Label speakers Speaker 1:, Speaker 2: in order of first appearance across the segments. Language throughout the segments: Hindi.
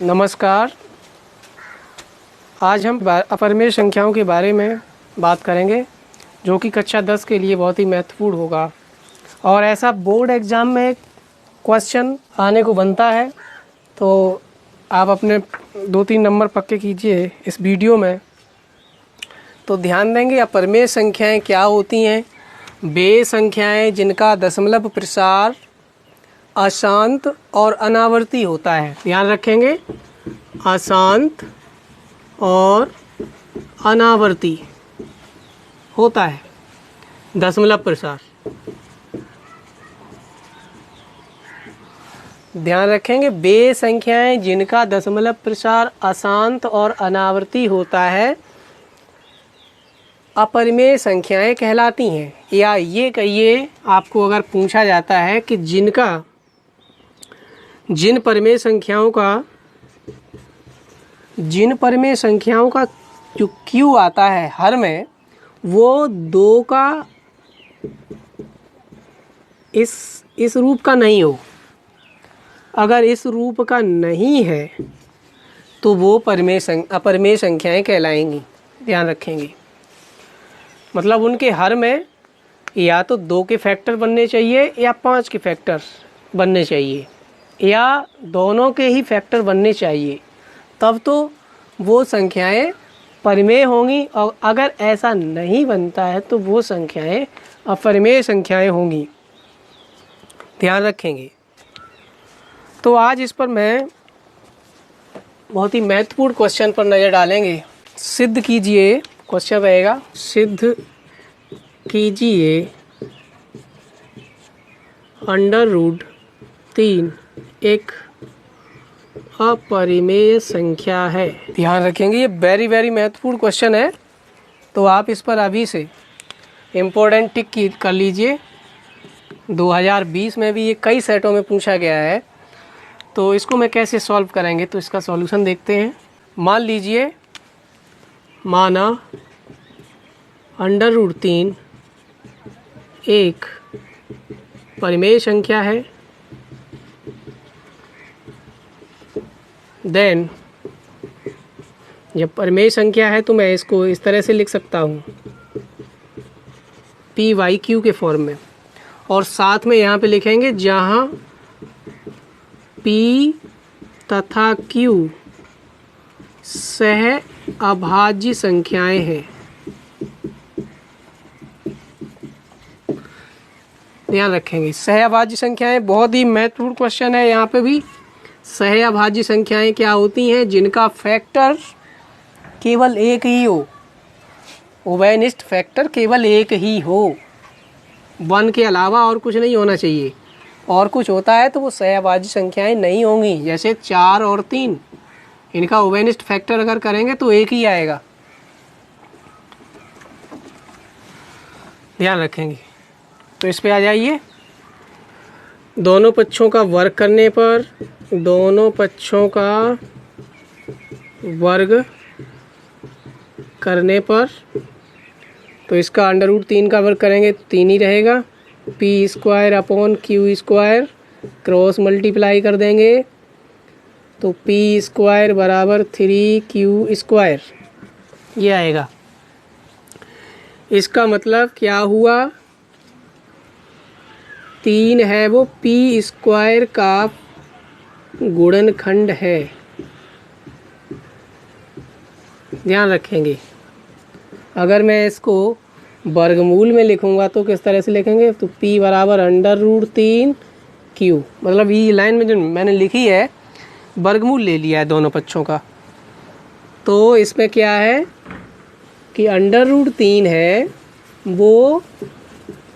Speaker 1: नमस्कार। आज हम अपरिमेय संख्याओं के बारे में बात करेंगे, जो कि कक्षा 10 के लिए बहुत ही महत्वपूर्ण होगा और ऐसा बोर्ड एग्ज़ाम में क्वेश्चन आने को बनता है। तो आप अपने 2-3 नंबर पक्के कीजिए इस वीडियो में। तो ध्यान देंगे, अपरिमेय संख्याएं क्या होती हैं। वे संख्याएं जिनका दशमलव प्रसार अशांत और अनावर्ती होता है। ध्यान रखेंगे, अशांत और अनावर्ती होता है दशमलव प्रसार। ध्यान रखेंगे, वे संख्याएं जिनका दशमलव प्रसार अशांत और अनावर्ती होता है अपरिमेय संख्याएं कहलाती हैं। या ये कहिए, आपको अगर पूछा जाता है कि जिन परिमेय संख्याओं का जो क्यू आता है हर में, वो 2 का इस रूप का नहीं हो। अगर इस रूप का नहीं है तो वो अपरिमेय संख्याएं कहलाएंगी। ध्यान रखेंगे, मतलब उनके हर में या तो 2 के फैक्टर बनने चाहिए या 5 के फैक्टर बनने चाहिए या दोनों के ही फैक्टर बनने चाहिए, तब तो वो संख्याएं परिमेय होंगी। और अगर ऐसा नहीं बनता है तो वो संख्याएं अपरिमेय संख्याएं होंगी। ध्यान रखेंगे। तो आज इस पर मैं बहुत ही महत्वपूर्ण क्वेश्चन पर नज़र डालेंगे। सिद्ध कीजिए, क्वेश्चन रहेगा, सिद्ध कीजिए √3 एक अपरिमेय संख्या है। ध्यान रखेंगे, ये वेरी महत्वपूर्ण क्वेश्चन है। तो आप इस पर अभी से इम्पोर्टेंट टिक कर लीजिए। 2020 में भी ये कई सेटों में पूछा गया है। तो इसको मैं कैसे सॉल्व करेंगे, तो इसका सॉल्यूशन देखते हैं। मान लीजिए, माना √3 एक परिमेय संख्या है। देन जब परिमेय संख्या है तो मैं इसको इस तरह से लिख सकता हूँ, PYQ के फॉर्म में। और साथ में यहाँ पे लिखेंगे जहाँ P तथा Q सह अभाज्य संख्याएं हैं। ध्यान रखेंगे, सह अभाज्य संख्याएं बहुत ही महत्वपूर्ण क्वेश्चन है। यहाँ पे भी सह अभाज्य संख्याएं क्या होती हैं? जिनका फैक्टर केवल एक ही हो, उभयनिष्ठ फैक्टर केवल एक ही हो, 1 के अलावा और कुछ नहीं होना चाहिए। और कुछ होता है तो वो सह अभाज्य संख्याएं नहीं होंगी। जैसे 4 और 3, इनका उभयनिष्ठ फैक्टर अगर करेंगे तो एक ही आएगा। ध्यान रखेंगे। तो इस पे आ जाइए। दोनों पक्षों का वर्ग करने पर, तो इसका √3 का वर्ग करेंगे 3 ही रहेगा। P²/Q² क्रॉस मल्टीप्लाई कर देंगे तो P² बराबर 3Q², ये आएगा। इसका मतलब क्या हुआ? 3 है वो P² का गुणनखंड है। ध्यान रखेंगे, अगर मैं इसको वर्गमूल में लिखूंगा तो किस तरह से लिखेंगे? तो P बराबर √3Q, मतलब ये लाइन में जो मैंने लिखी है वर्गमूल ले लिया है दोनों पक्षों का। तो इसमें क्या है कि √3 है वो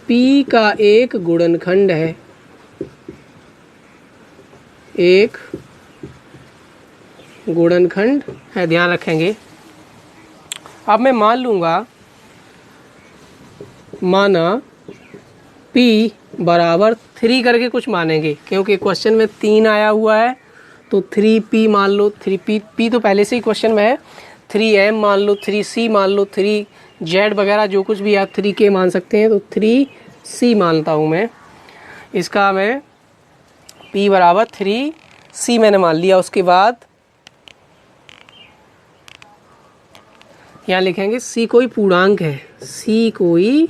Speaker 1: P का एक गुणनखंड है, एक गुणनखंड है। ध्यान रखेंगे। अब मैं मान लूँगा, माना P बराबर 3 करके कुछ मानेंगे, क्योंकि क्वेश्चन में 3 आया हुआ है तो 3P मान लो। 3P तो पहले से ही क्वेश्चन में है। 3M मान लो, 3C मान लो, 3Z वगैरह जो कुछ भी आप 3K मान सकते हैं, तो 3C मानता हूँ मैं। इसका मैं P बराबर 3C मैंने मान लिया। उसके बाद यहाँ लिखेंगे सी कोई पूर्णांक है, सी कोई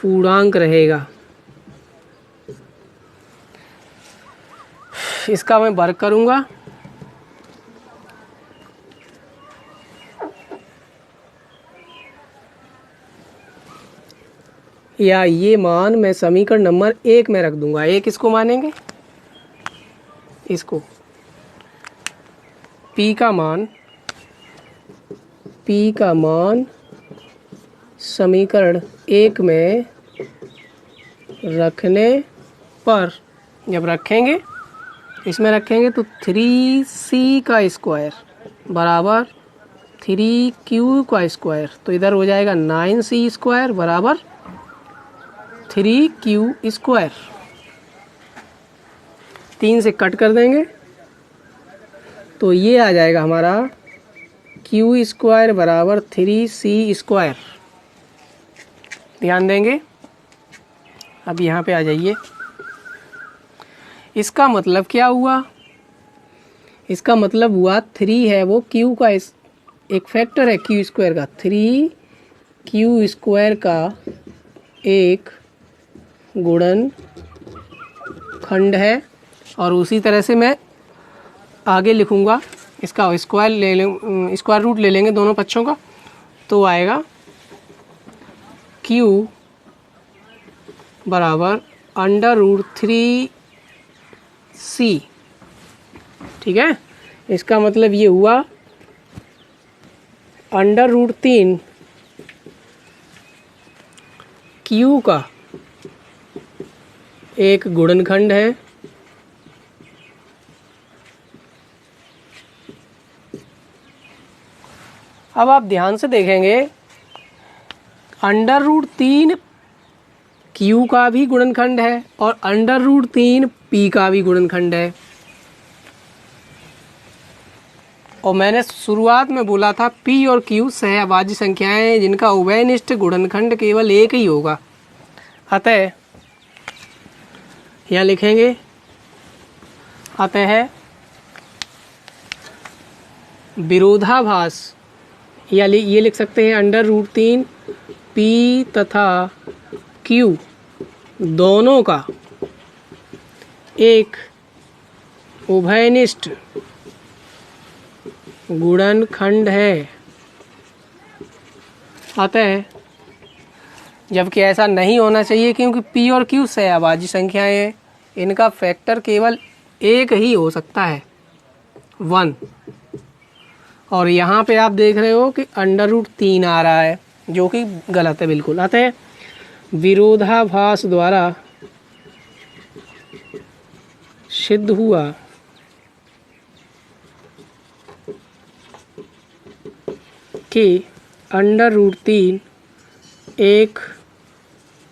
Speaker 1: पूर्णांक रहेगा। इसका मैं वर्क करूँगा। या ये मान मैं समीकरण नंबर 1 में रख दूंगा। एक इसको मानेंगे, इसको P का मान समीकरण 1 में रखने पर, जब रखेंगे इसमें रखेंगे तो 3C का स्क्वायर बराबर 3Q का स्क्वायर, तो इधर हो जाएगा 9C स्क्वायर बराबर 3Q स्क्वायर। 3 से कट कर देंगे तो ये आ जाएगा हमारा Q स्क्वायर बराबर 3C स्क्वायर। ध्यान देंगे। अब यहाँ पे आ जाइए। इसका मतलब क्या हुआ? इसका मतलब हुआ 3 है वो Q का एक फैक्टर है Q स्क्वायर का, 3Q स्क्वायर का एक गुणन खंड है। और उसी तरह से मैं आगे लिखूँगा, इसका स्क्वायर ले लें, स्क्वायर रूट ले लेंगे दोनों पक्षों का, तो आएगा Q बराबर √3C। ठीक है, इसका मतलब ये हुआ √3 Q का एक गुणनखंड है अब आप ध्यान से देखेंगे, √3 Q का भी गुणनखंड है और √3 P का भी गुणनखंड है। और मैंने शुरुआत में बोला था P और Q सहअभाज्य संख्याएं हैं जिनका उभयनिष्ठ गुणनखंड केवल एक ही होगा। अतः यहाँ लिखेंगे, अतः विरोधाभास, या ये लिख सकते हैं √3 P तथा Q दोनों का एक उभयनिष्ठ गुणनखंड है। अतः जबकि ऐसा नहीं होना चाहिए क्योंकि P और Q सहअभाज्य संख्याएं हैं, इनका फैक्टर केवल एक ही हो सकता है, 1। और यहाँ पे आप देख रहे हो कि √3 आ रहा है जो कि गलत है बिल्कुल। अतः विरोधाभास द्वारा सिद्ध हुआ कि √3 एक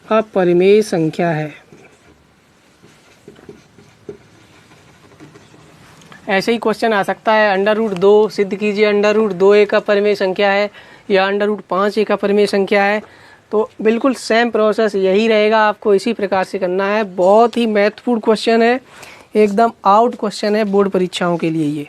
Speaker 1: अपरिमेय संख्या है। ऐसे ही क्वेश्चन आ सकता है, √2 सिद्ध कीजिए √2 एक अपरिमेय संख्या है, या √5 एक अपरिमेय संख्या है। तो बिल्कुल सेम प्रोसेस यही रहेगा, आपको इसी प्रकार से करना है। बहुत ही महत्वपूर्ण क्वेश्चन है, एकदम आउट क्वेश्चन है बोर्ड परीक्षाओं के लिए ये।